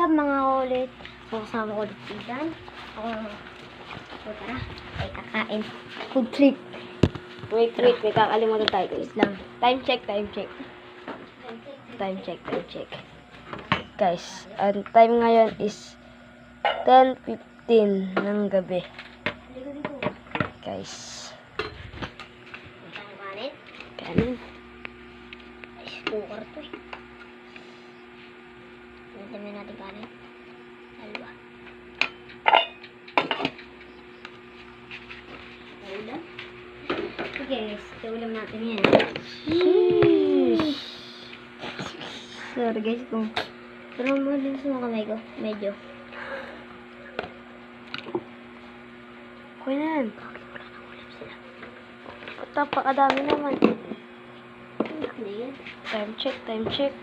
up mga ulit? Kasama ko ulit sigan. So tara, ay kakain. Food trip. Wait, may kakalimutan tayo. Wait lang. Time check. Guys, ang time ngayon is 10:15 ng gabi. Guys. Isang kanin. Kanin. Rice cooker to eh. Nagdami natin kanin. Dalawa. Ulam. Okay guys, ito ulam natin yan. Sorry guys kung pero mo din sa mga kamay ko. Medyo. Okay na yan. Napakadami naman. Ano yan? Time check.